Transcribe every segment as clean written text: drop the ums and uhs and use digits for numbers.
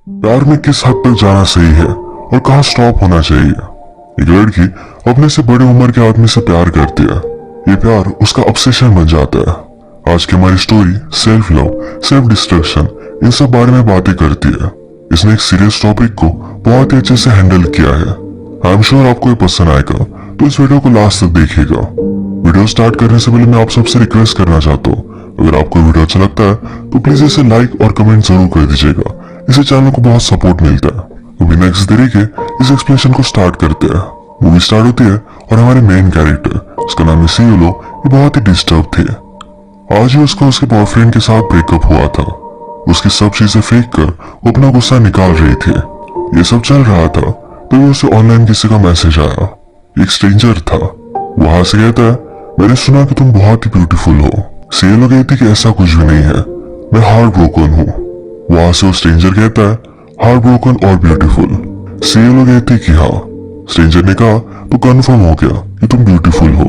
प्यार में किस हद तक जाना सही है और कहाँ स्टॉप होना चाहिए। एक लड़की अपने से बड़ी उम्र के आदमी से प्यार करती है। ये प्यार उसका ऑब्सेशन बन जाता है। आज की हमारी story self love, self destruction, इन सब बारे में बातें करती है। इसने एक सीरियस टॉपिक को बहुत ही अच्छे से हैंडल किया है। आई एम श्योर आपको ये पसंद आएगा, तो इस वीडियो को लास्ट तक देखिएगा। वीडियो स्टार्ट करने से पहले मैं आप सबसे रिक्वेस्ट करना चाहता हूँ, अगर आपको वीडियो अच्छा लगता है तो प्लीज इसे लाइक और कमेंट जरूर कर दीजिएगा। इससे चैनल को बहुत सपोर्ट मिलता है। तो बिना किसी देरी के इस एक्सप्लेनेशन को स्टार्ट करते हैं। मूवी स्टार्ट होती है और हमारे मेन कैरेक्टर, उसका नाम है सियोलो, ये बहुत ही डिस्टर्ब थे। आज ही उसका उसके बॉयफ्रेंड के साथ ब्रेकअप हुआ था। उसकी सब चीजें फेंक कर वो अपना गुस्सा निकाल रही थी। ये सब चल रहा था तभी उसे ऑनलाइन किसी का मैसेज आया। एक स्ट्रेंजर था। वहां से कहता है, मैंने सुना कि तुम बहुत ही ब्यूटीफुल हो। सियोलो कहती कि ऐसा कुछ भी नहीं है, मैं हार्ट ब्रोकन हूँ। वहां से वो स्ट्रेंजर कहता है, हार्ट ब्रोकन और ब्यूटीफुल। सियोलो कहती कि हाँ। स्ट्रेंजर ने कहा, तो कंफर्म हो गया कि तुम ब्यूटीफुल हो।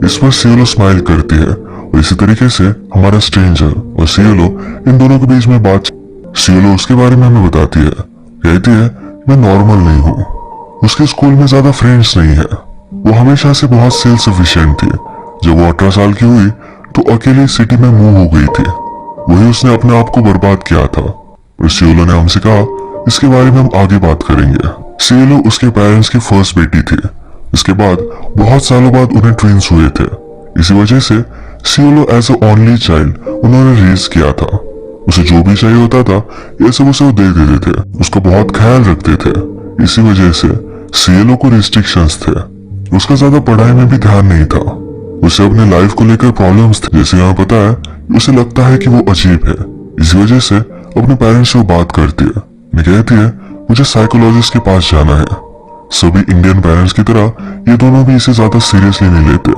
इस पर सियोलो स्माइल करती है और इसी तरीके से हमारा स्ट्रेंजर और सियोलो इन दोनों के बीच में बात। सियोलो उसके बारे में हमें बताती है। कहती है, मैं नॉर्मल नहीं हूँ। उसके स्कूल में ज्यादा फ्रेंड्स नहीं है। वो हमेशा से बहुत सेल्फ सफिशिएंट थी। जब वो 18 साल की हुई तो अकेले सिटी में मूव हो गई थी। वही उसने अपने आप को बर्बाद किया था। और सियोलो ने हमसे कहा, इसके बारे में हम आगे बात करेंगे। सियोलो उसके पेरेंट्स की फर्स्ट बेटी थी। इसके बाद बहुत सालों बाद उन्हें ट्विंस हुए थे। इसी वजह से सियोलो एज अ ओनली चाइल्ड उन्होंने रेज किया था। उसे जो भी चाहिए होता था ये सब उसे वो दे देते थे। उसका बहुत ख्याल रखते थे। इसी वजह से सियोलो को रिस्ट्रिक्शंस थे। उसका ज्यादा पढ़ाई में भी ध्यान नहीं था। उसे अपने लाइफ को लेकर प्रॉब्लम्स थे। जैसे यहाँ पता है, उसे लगता है कि वो अजीब है। इसी वजह से अपने पेरेंट्स से वो बात करती है। कहती है, मुझे साइकोलॉजिस्ट के पास जाना है। सभी इंडियन पेरेंट्स की तरह ये दोनों भी इसे ज्यादा सीरियसली नहीं लेते।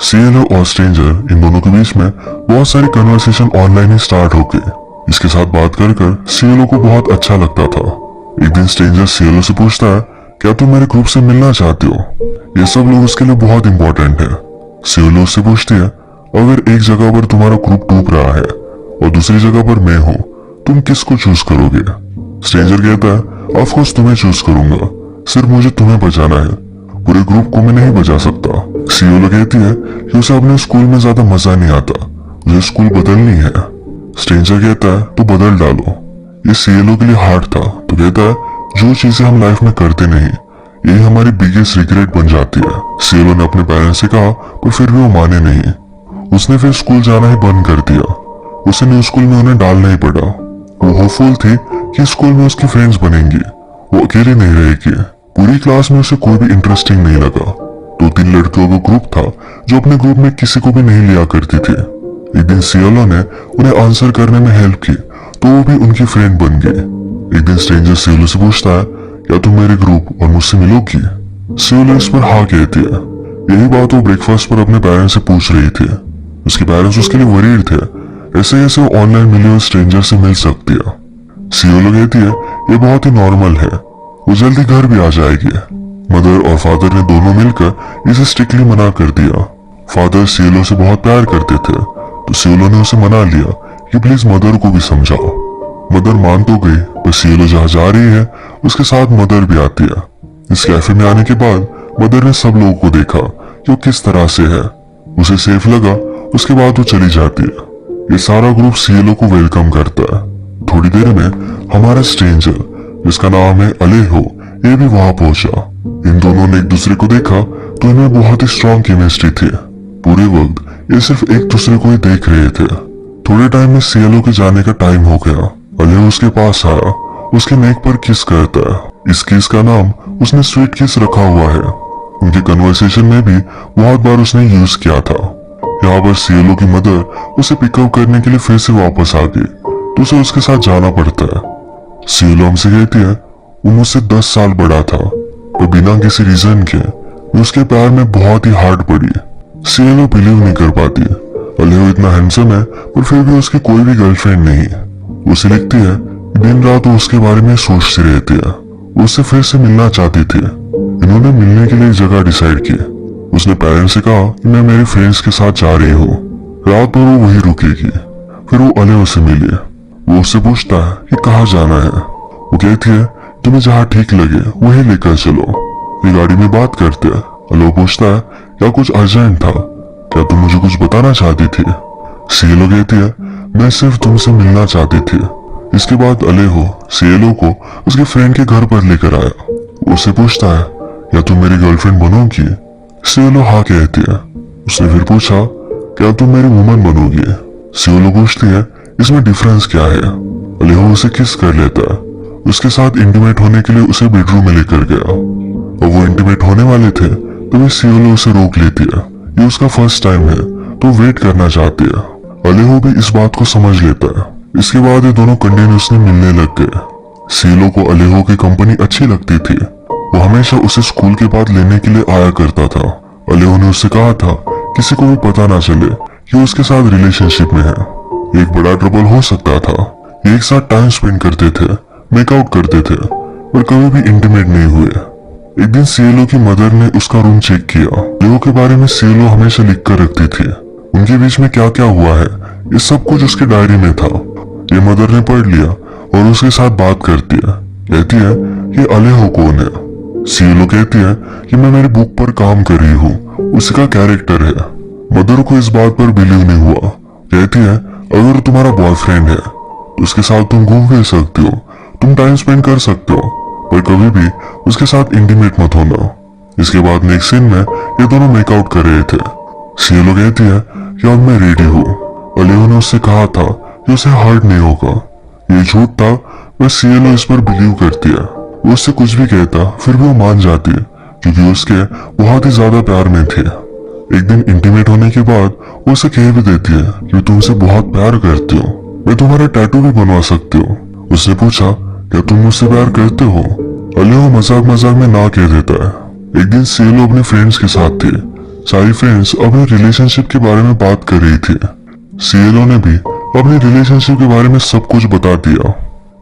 सियोलो और स्ट्रेंजर इन दोनों के बीच में बहुत सारी कन्वर्सेशन ऑनलाइन ही स्टार्ट हो गई। इसके साथ बात कर सियोलो को बहुत अच्छा लगता था। एक दिन स्ट्रेंजर सियोलो से पूछता है, क्या तुम मेरे ग्रुप से मिलना चाहते हो? ये सब लोग उसके लिए बहुत इंपॉर्टेंट है। सियोलो उससे पूछती है, अगर एक जगह पर तुम्हारा ग्रुप डूब रहा है और दूसरी जगह पर मैं हूँ, तुम किसको चूज करोगे? स्ट्रेंजर कहता है, ऑफ कोर्स तुम्हें चूज करूंगा, सिर्फ मुझे तुम्हें बचाना है, पूरे ग्रुप को मैं नहीं बचा सकता। सियोलो कहती है कि उसे अपने स्कूल में ज्यादा मजा नहीं आता, उसे स्कूल बदलनी है। स्ट्रेंजर कहता है, तो बदल डालो। ये सियोलो के लिए हार्ड था। तो कहता है, जो चीजें हम लाइफ में करते नहीं यही हमारी बिगेस्ट रिग्रेट बन जाती है। सियोलो ने अपने पेरेंट्स से कहा, पर फिर भी वो माने नहीं। उसने फिर स्कूल जाना ही बंद कर दिया। उसे न्यू स्कूल में उन्हें डालना ही पड़ा। वो होपफुल थी कि स्कूल में उसकी फ्रेंड्स बनेंगी, वो अकेले नहीं रहेगी। पूरी क्लास में उसे कोई भी इंटरेस्टिंग नहीं लगा। 2-3 लड़कियों का ग्रुप था जो अपने ग्रुप में किसी को भी नहीं लिया करती थी। एक दिन सियोलो ने उन्हें आंसर करने में हेल्प की तो वो भी उनकी फ्रेंड बन गई। एक दिन स्ट्रेंजर सियोलो से पूछता है, क्या तुम मेरे ग्रुप और मुझसे मिलोगी? सियोलो इस पर हाँ कहती है। यही बात वो ब्रेकफास्ट पर अपने पेरेंट्स से पूछ रही थी। उसके पेरेंट्स उसके लिए वरीड थे, ऐसे कैसे वो ऑनलाइन मिली हुई स्ट्रेंजर से मिल सकती है। सियोलो कहती है, ये बहुत ही नॉर्मल है, वो जल्दी घर भी आ जाएगी। मदर और फादर ने दोनों मिलकर इसे स्ट्रिक्टली मना कर दिया। फादर सियोलो से बहुत प्यार करते थे, तो सियोलो ने उसे मना लिया कि प्लीज मदर को भी समझाओ। मदर मान तो गई, पर सियोलो जहाँ जा रही है उसके साथ मदर भी आती है। इस कैफे में आने के बाद मदर ने सब लोगों को देखा कि वो किस तरह से है। उसे सेफ लगा, उसके बाद वो चली जाती है। ये सारा ग्रुप सियोलो को वेलकम करता है। थोड़ी देर में हमारा स्ट्रेंजर, जिसका नाम है अलेहो, ये भी वहां पहुंचा। इन दोनों ने एक दूसरे को देखा तो इनमें बहुत ही स्ट्रॉन्ग केमिस्ट्री थी। पूरे वक्त ये सिर्फ एक दूसरे को ही देख रहे थे। थोड़े टाइम में सियोलो के जाने का टाइम हो गया। अलेहो उसके पास आया, उसके नेक पर किस करता है। इस किस का नाम उसने स्वीट किस रखा हुआ है। उनके कन्वर्सेशन में भी बहुत बार उसने यूज किया था। यहाँ पर सियोलो की मदर उसे पिकअप करने के लिए फिर से वापस आ गई, तो उसे उसके साथ जाना पड़ता है। सियोलो हमसे कहती है, वो मुझसे 10 साल बड़ा था, तो बिना किसी रीजन के मैं उसके प्यार में बहुत ही हार्ड पड़ी। सियोलो बिलीव नहीं कर पाती। अलेहो इतना हैंडसम है, पर फिर भी उसकी कोई भी गर्लफ्रेंड नहीं है। उसे लिखती है, दिन रात वो उसके बारे में सोचती रहती है। वो उससे फिर से मिलना चाहती थी। इन्होंने मिलने के लिए एक जगह डिसाइड की। उसने पेरेंट्स से कहा कि मैं मेरे फ्रेंड्स के साथ जा रही हूँ, रात भर वो वहीं रुकेगी। फिर वो अलेहो से मिली। वो उससे पूछता है कि कहाँ जाना है। वो कहती है तुम्हें जहाँ ठीक लगे वही लेकर चलो। ये गाड़ी में बात करते हैं। अलेहो पूछता है क्या कुछ अर्जेंट था, क्या तुम मुझे कुछ बताना चाहती थी? सीएलओ कहती है मैं सिर्फ तुमसे मिलना चाहती थी। इसके बाद अलेहो सीएलओ को उसके फ्रेंड के घर पर लेकर आया। उससे पूछता है क्या तुम मेरी गर्लफ्रेंड बनोगी? सीएलओ हाँ कहती है। उसने फिर पूछा क्या तुम मेरी वुमन बनोगी? सीएलओ पूछती है इसमें डिफरेंस क्या है? अलेहो उसे किस कर लेता है। उसके साथ इंटीमेट होने के लिए उसे बेडरूम में लेकर गया और वो इंटीमेट होने वाले थे तभी सीएलओ उसे रोक लेती है। ये उसका फर्स्ट टाइम है तो वेट करना चाहती है। अलेहो भी इस बात को समझ लेता है। इसके बाद ये दोनों कंटिन्यूअसली मिलने लग गए। सीएलओ को अलेहो की कंपनी अच्छी लगती थी। वो हमेशा उसे स्कूल के बाद लेने के लिए आया करता था। अलेहो ने उससे कहा था किसी को भी पता ना चले कि वो उसके साथ रिलेशनशिप में है। एक बड़ा ट्रबल हो सकता था। ये एक साथ टाइम स्पेंड करते थे, मेकआउट करते थे, पर कभी भी इंटीमेट नहीं हुए। एक दिन सीएलओ की मदर ने उसका रूम चेक किया। अलेहो के बारे में सीएलओ हमेशा लिख कर रखती थी। उनके बीच में क्या क्या हुआ है ये सब कुछ उसकी डायरी में था। ये मदर ने पढ़ लिया और उसके साथ बात करती है। कहती है कि अलेहो कौन है? सीएलओ कहती है कि मैं मेरी बुक पर काम कर रही हूँ, उसी का कैरेक्टर है। मदर को इस बात पर बिलीव नहीं हुआ। कहती है अगर तुम्हारा बॉयफ्रेंड है तो उसके साथ तुम घूम फिर सकते हो, तुम टाइम स्पेंड कर सकते हो, पर कभी भी उसके साथ इंटीमेट मत होना। इसके बाद नेक्स्ट सीन में ये दोनों मेकआउट कर रहे थे। सीएलओ कहती है कि अब मैं रेडी हूँ। अलेहो ने उससे कहा था कि उसे हर्ट नहीं होगा। ये झूठ था पर सीएलओ इस पर बिलीव करती है। वो उससे कुछ भी कहता फिर भी वो मान जाती है क्योंकि उसके बहुत ही ज्यादा प्यार में थे। एक दिन इंटीमेट होने के बाद वो उसे कह भी देती है कि तुमसे बहुत प्यार करती हो, मैं तुम्हारा टैटू भी बनवा सकती हूँ। उसने पूछा क्या तुम मुझसे प्यार करते हो? अलेहो मजाक मजाक में ना कह देता है। एक दिन सीएलओ अपने फ्रेंड्स के साथ थे। सारी फ्रेंड्स अपने रिलेशनशिप के बारे में बात कर रही थी। सीएलओ ने भी अपने रिलेशनशिप के बारे में सब कुछ बता दिया।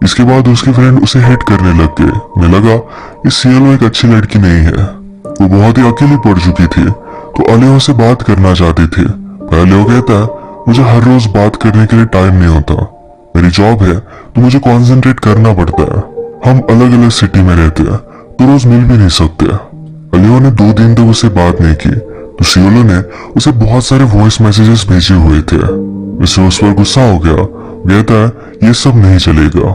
इसके बाद उसके फ्रेंड उसे हेट करने लग गए। उन्हें लगा कि सीएलओ एक अच्छी लड़की नहीं है। वो बहुत ही अकेली पड़ चुकी थी तो अलेहो से बात करना चाहती थी। पर अलेहो कहता है मुझे हर रोज बात करने के लिए टाइम नहीं होता, मेरी जॉब है तो मुझे कॉन्सेंट्रेट करना पड़ता है। हम अलग अलग सिटी में रहते हैं तो रोज मिल भी नहीं सकते। अलेहो ने 2 दिन तक उससे बात नहीं की तो सीएलओ ने उसे बहुत सारे वॉइस मैसेजेस भेजे हुए थे। इससे उस पर गुस्सा हो गया। कहता है ये सब नहीं चलेगा,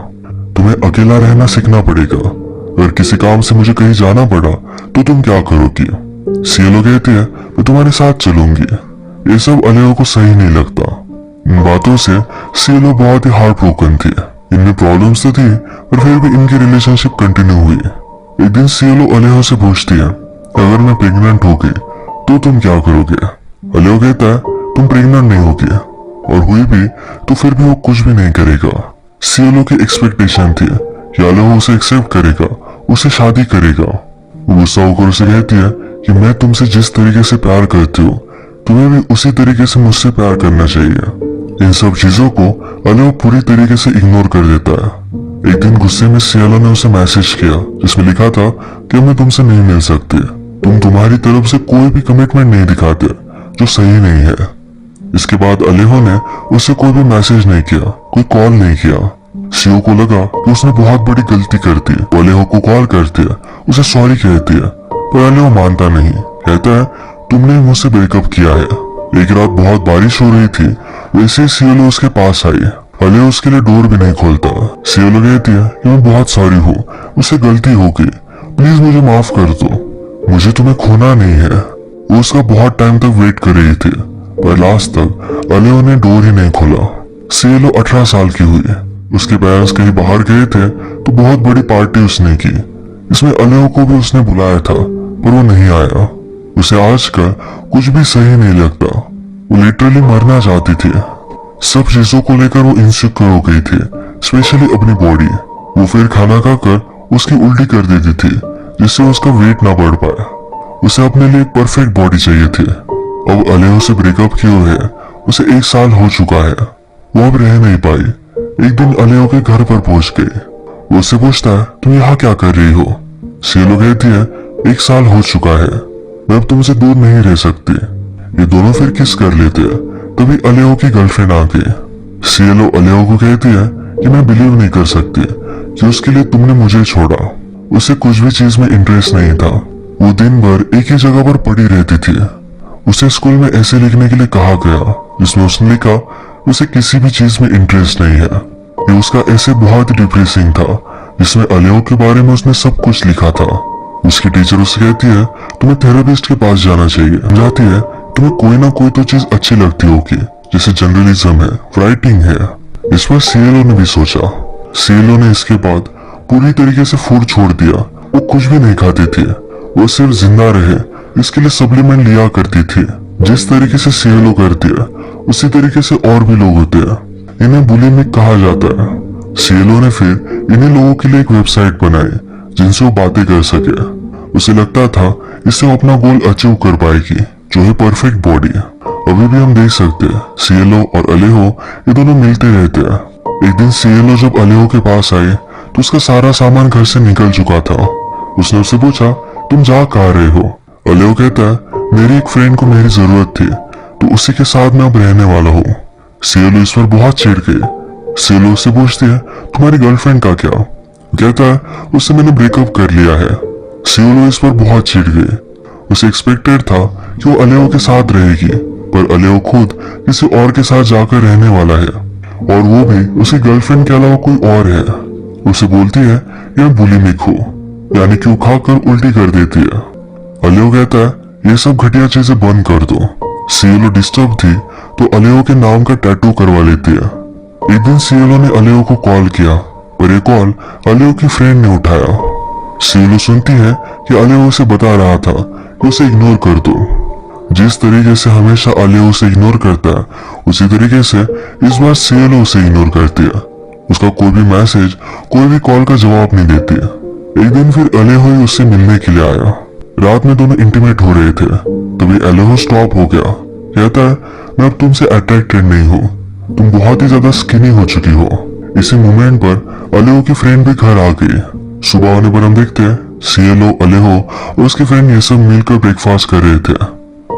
तुम्हें अकेला रहना सीखना पड़ेगा। अगर किसी काम से मुझे कहीं जाना पड़ा तो तुम क्या करोगी? सीएलओ कहती है मैं तुम्हारे साथ चलूंगी। ये सब अलेहो को सही नहीं लगता। इन बातों से सीएलओ बहुत ही हार्ट ब्रोकन थी। इनमें प्रॉब्लम्स तो थी पर फिर भी इनकी रिलेशनशिप कंटिन्यू हुई। एक दिन सीएलओ अलेहो से पूछती है अगर मैं प्रेग्नेंट हो गई तो तुम क्या करोगे? अलेहो कहता है तुम प्रेग्नेंट नहीं होगी और हुई भी तो फिर भी वो कुछ भी नहीं करेगा। सीएलओ की एक्सपेक्टेशन थी कि अलेहो उसे एक्सेप्ट करेगा, उसे शादी करेगा। वो गुस्सा होकर उसे कहती है कि मैं तुमसे जिस तरीके से प्यार करती हूँ तुम्हें भी उसी तरीके से मुझसे प्यार करना चाहिए। इन सब चीजों को अलेहो पूरी तरीके से इग्नोर कर देता है। एक दिन गुस्से में सीएलओ ने उसे मैसेज किया जिसमें लिखा था कि मैं तुमसे नहीं मिल सकती, तुम तुम्हारी तरफ से कोई भी कमिटमेंट नहीं दिखाते जो सही नहीं है। इसके बाद अलेहो ने उससे कोई भी मैसेज नहीं किया, कोई कॉल नहीं किया। सीओ को लगा कि उसने बहुत बड़ी गलती कर दी। वो अलेहो को कॉल करती है, उसे सॉरी कहती है पर अलेहो मानता नहीं। कहता है तुमने मुझसे ब्रेकअप किया है। एक रात बहुत बारिश हो रही थी, वैसे सीएलओ उसके पास आई। अलेहो उसके लिए डोर भी नहीं खोलता। सीएलओ कहती है कि मैं बहुत सॉरी हूँ, मुझसे गलती हो गई, प्लीज मुझे माफ कर दो, मुझे तुम्हें खोना नहीं है। वो उसका बहुत टाइम तक वेट कर रही थी पर लास्ट तक अलेहो ने डोर ही नहीं खोला। सीएलओ 18 साल की हुई। उसके पेरेंट्स कहीं बाहर गए थे तो बहुत बड़ी पार्टी उसने की। इसमें अलेहो को भी उसने बुलाया था पर वो नहीं आया। उसे आजकल कुछ भी सही नहीं लगता। वो लिटरली मरना चाहती थी। सब चीजों को लेकर वो इनसिक्योर हो गई थी, स्पेशली अपनी बॉडी। वो फिर खाना खाकर उसकी उल्टी कर देती थी जिससे उसका वेट ना बढ़ पाए। उसे अपने लिए एक परफेक्ट बॉडी चाहिए थी। अब अलेहो से ब्रेकअप किए हुए उसे 1 साल हो चुका है। वो अब रह नहीं पाई। एक दिन अलेहो के घर पर पहुंच गई। वो उससे पूछता है तुम यहाँ क्या कर रही हो? सीएलओ कहती है 1 साल हो चुका है, मैं अब तुमसे दूर नहीं रह सकती। ये दोनों फिर किस कर लेते हैं। तभी अलेहो की गर्लफ्रेंड आ गई। सीएलओ अलेहो को कहती है कि मैं बिलीव नहीं कर सकती कि उसके लिए तुमने मुझे छोड़ा। उसे कुछ भी चीज में इंटरेस्ट नहीं था। वो दिन भर एक ही जगह पर पड़ी रहती थी। उसे स्कूल में ऐसे लिखने के लिए कहा गया जिसमें उसने लिखा उसे किसी भी चीज में इंटरेस्ट नहीं है। ये उसका ऐसे बहुत ही डिप्रेसिंग था जिसमें अलेओ के बारे में उसने सब कुछ लिखा था। उसकी टीचर उससे कहती है तुम्हें थेरेपिस्ट के पास जाना चाहिए। समझाती है तुम्हें कोई ना कोई तो चीज अच्छी लगती होगी, जैसे जर्नलिज्म है, राइटिंग है। इस पर सीएलओ ने भी सोचा। सीएलओ ने इसके बाद पूरी तरीके से फूड छोड़ दिया। वो कुछ भी नहीं खाती थी, वो सिर्फ जिंदा रहे इसके लिए सप्लीमेंट लिया करती थी। जिस तरीके से सीएलओ करती है उसी तरीके से और भी लोग होते हैं। इन्हें बुलिमिक कहा जाता है। सीएलओ ने फिर इन्हीं लोगों के लिए एक वेबसाइट बनाई जिनसे वो बातें कर सके। उसे लगता था इससे वो अपना गोल अचीव कर पाएगी, जो है परफेक्ट बॉडी। अभी भी हम देख सकते हैं सीएलओ और अलेहो ये दोनों मिलते रहते हैं। एक दिन सीएलओ जब अलेहो के पास आए तो उसका सारा सामान घर से निकल चुका था। उसने उससे पूछा तुम जा कहाँ रहे हो? अलेहो कहता है मेरी एक फ्रेंड को मेरी जरूरत थी तो उसी के साथ मैं अब रहने वाला हूँ। सीएलओ इस पर बहुत चिढ़ गई। सीएलओ उससे पूछती है तुम्हारी गर्लफ्रेंड का क्या? कहता है उससे मैंने ब्रेकअप कर लिया है। सीएलओ इस पर बहुत चिढ़ गई। उसे एक्सपेक्टेड था कि वो अलेओ के साथ रहेगी, पर अलेओ खुद किसी और के साथ जाकर रहने वाला है, और वो भी उसकी गर्लफ्रेंड के अलावा कोई और है। उसे बोलती है यह बुलिमिक हो, यानी कि वो खाकर उल्टी कर देती है। अलेओ कहता है ये सब घटिया चीजें बंद कर दो। सीएलओ डिस्टर्ब थी तो अलेओ के नाम का टैटू करवा लेती है। एक दिन सीएलओ ने अलेओ को कॉल किया, पर ये कॉल अलेओ की फ्रेंड ने उठाया। सीएलओ सुनती है कि अलेओ उसे बता रहा था कि उसे इग्नोर कर दो। जिस तरीके से हमेशा अलेओ उसे इग्नोर करता है उसी तरीके से इस बार सीएलओ उसे इग्नोर करती है। उसका कोई भी मैसेज, कोई भी कॉल का जवाब नहीं देती है। एक दिन फिर अलेहो ही उससे मिलने के लिए आया। रात में दोनों इंटीमेट हो रहे थे, तभी अलेहो स्टॉप हो गया। कहता है मैं अब तुमसे अट्रैक्टेड नहीं हूँ, तुम बहुत ही ज्यादा स्किनी हो चुकी हो। इसी मोमेंट पर अलेहो की फ्रेंड भी घर आ गई। सुबह होने पर हम देखते हैं सीएलओ, अलेहो और उसके फ्रेंड ये सब मिलकर ब्रेकफास्ट कर रहे थे।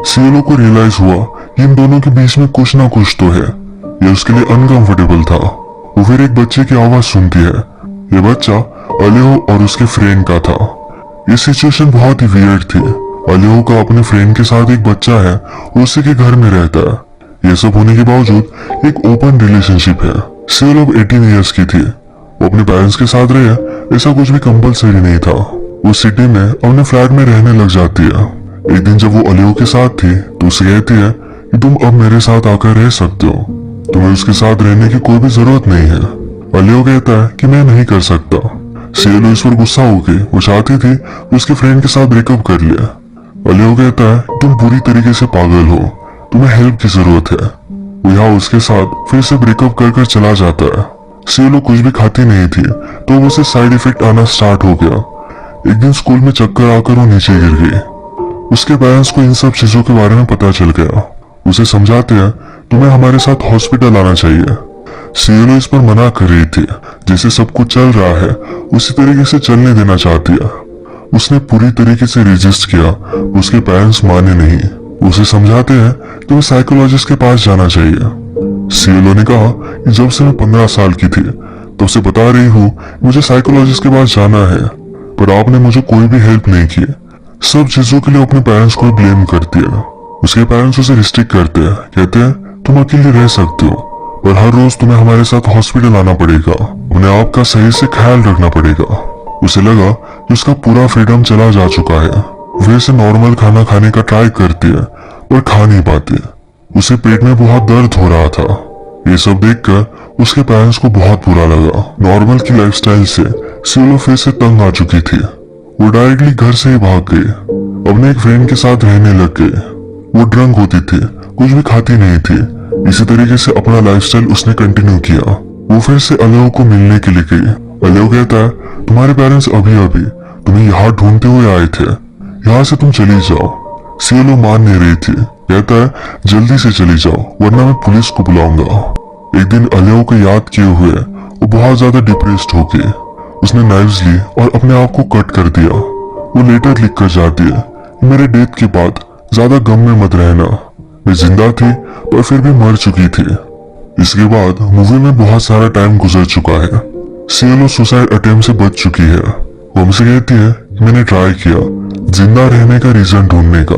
सीएलओ को रियलाइज हुआ कि इन दोनों के बीच में कुछ ना कुछ तो है। ये उसके लिए अनकंफर्टेबल था। वो फिर एक बच्चे की आवाज सुनती है। ये बच्चा अलेहो और उसके फ्रेंड का था। ये सिचुएशन बहुत ही वियर्ड थी। अलेहो का अपने फ्रेंड के साथ एक बच्चा है, उसी के घर में रहता है। ये सब होने के बावजूद एक ओपन रिलेशनशिप है। सीएलओ अब 18 ईयर्स की थी। वो अपने पेरेंट्स के साथ रहे, ऐसा कुछ भी कंपलसरी नहीं था। वो सिटी में अपने फ्लैट में रहने लग जाती है। एक दिन जब वो अलेहो के साथ थी तो उसे कहती है कि तुम अब मेरे साथ आकर रह सकते हो, तुम्हें उसके साथ रहने की कोई भी जरूरत नहीं है। अलेहो कहता है कि मैं नहीं कर सकता। सीएलओ इस पर गुस्सा हो गई। वो चाहती थी उसके फ्रेंड के साथ ब्रेकअप कर लिया। अलेहो कहता है तुम पूरी तरीके से पागल हो, तुम्हें हेल्प की जरूरत है। वो यहाँ उसके साथ फिर से ब्रेकअप कर चला जाता है। सीएलओ कुछ भी खाती नहीं थी तो उसे साइड इफेक्ट आना स्टार्ट हो गया। एक दिन स्कूल में चक्कर आकर वो नीचे गिर गई। उसके पेरेंट्स को इन सब चीजों के बारे में पता चल गया। उसे समझाते हैं तुम्हें हमारे साथ हॉस्पिटल आना चाहिए। सीएलओ इस पर मना कर रही थी। जैसे सब कुछ चल रहा है उसी तरीके से चलने देना चाहती है। उसने पूरी तरीके से रेजिस्ट किया, उसके पेरेंट्स माने नहीं। उसे समझाते हैं तुम्हें साइकोलॉजिस्ट के पास जाना चाहिए। सीएलओ ने कहा कि जब से मैं 15 साल की थी तब से बता रही हूँ मुझे साइकोलॉजिस्ट के पास जाना है, पर आपने मुझे कोई भी हेल्प नहीं की। सब चीजों के लिए अपने पेरेंट्स को ब्लेम करती है। उसके पेरेंट्स उसे रिस्ट्रिक्ट करते हैं, कहते हैं तुम अकेले रह सकते हो, पर हर रोज तुम्हें हमारे साथ हॉस्पिटल आना पड़ेगा, उन्हें आपका सही से ख्याल रखना पड़ेगा। उसे लगा कि उसका पूरा फ्रीडम चला जा चुका है। वे से नॉर्मल खाना खाने का ट्राई करती है पर खा नहीं पाती। उसे पेट में बहुत दर्द हो रहा था। ये सब देखकर उसके पेरेंट्स को बहुत बुरा लगा। नॉर्मल की लाइफस्टाइल से सीएलओ फिर से तंग आ चुकी थी। वो डायरेक्टली घर से ही भाग गई, अपने एक फ्रेंड के साथ रहने लग गई। वो ड्रंक होती थी, कुछ भी खाती नहीं थी। इसी तरीके से अपना लाइफस्टाइल उसने कंटिन्यू किया। वो फिर से अलेहो को मिलने के लिए गई। अलेहो कहता है तुम्हारे पेरेंट्स अभी अभी तुम्हें यहाँ ढूंढते हुए आए थे, यहाँ से तुम चली जाओ। सीएलओ मान नहीं रही थी। कहता है जल्दी से चली जाओ वरना मैं पुलिस को बुलाऊंगा। एक दिन अलेहो को याद किए हुए वो बहुत ज्यादा डिप्रेस्ड हो गई। उसने नाइव्स ली और अपने आप को कट कर दिया। वो लेटर लिख कर जाती है मेरे डेथ के बाद ज्यादा गम में मत रहना, मैं जिंदा थी पर फिर भी मर चुकी थी। इसके बाद मूवी में बहुत सारा टाइम गुजर चुका है। सियोलो सुसाइड अटेम्प्ट से बच चुकी है। वो हमसे कहती है कि मैंने ट्राई किया जिंदा रहने का रीजन ढूंढने का।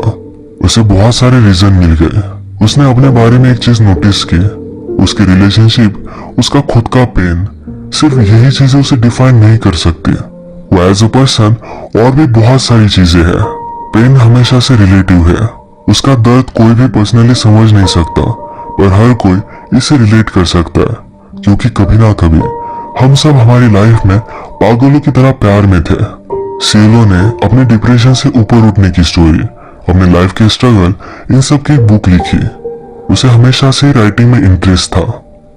उसे बहुत सारे रीजन मिल गए। उसने अपने बारे में एक चीज नोटिस की, उसकी रिलेशनशिप, उसका खुद का पेन। सिर्फ यही चीजें उसे डिफाइन नहीं कर सकती। वो एज अ पर्सन और भी बहुत सारी चीजें हैं। पेन हमेशा से रिलेटिव है। उसका दर्द कोई भी पर्सनली समझ नहीं सकता, पर हर कोई इसे रिलेट कर सकता है, क्योंकि कभी ना कभी हम सब हमारी लाइफ में पागलों की तरह प्यार में थे। सियोलो ने अपने डिप्रेशन से ऊपर उठने की स्टोरी, अपने लाइफ के स्ट्रगल, इन सब की बुक लिखी। उसे हमेशा से राइटिंग में इंटरेस्ट था।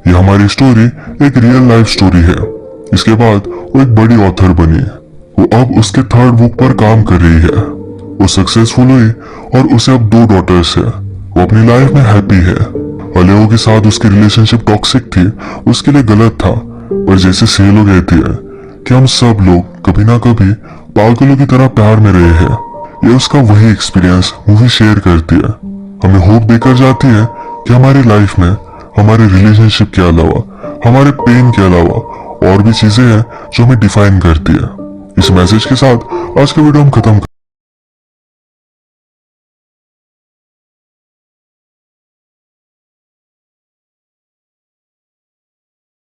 ये हमारी स्टोरी एक रियल लाइफ स्टोरी है। इसके बाद वो एक बड़ी ऑथर बनी। वो अब उसके थर्ड बुक पर काम कर रही है। वो सक्सेसफुल हुई और उसे अब 2 डॉटर्स है। वो अपनी लाइफ में हैप्पी है। अलेओ के साथ उसकी रिलेशनशिप टॉक्सिक थी, उसके लिए गलत था, पर जैसे सियोलो कहती है कि हम सब लोग कभी ना कभी पागलों की तरह प्यार में रहे हैं। ये उसका वही एक्सपीरियंस मूवी शेयर करती है। हमें होप देकर जाती है कि हमारी लाइफ में हमारे रिलेशनशिप के अलावा, हमारे पेन के अलावा और भी चीजें हैं जो हमें डिफाइन करती है। इस मैसेज के साथ आज का वीडियो हम खत्म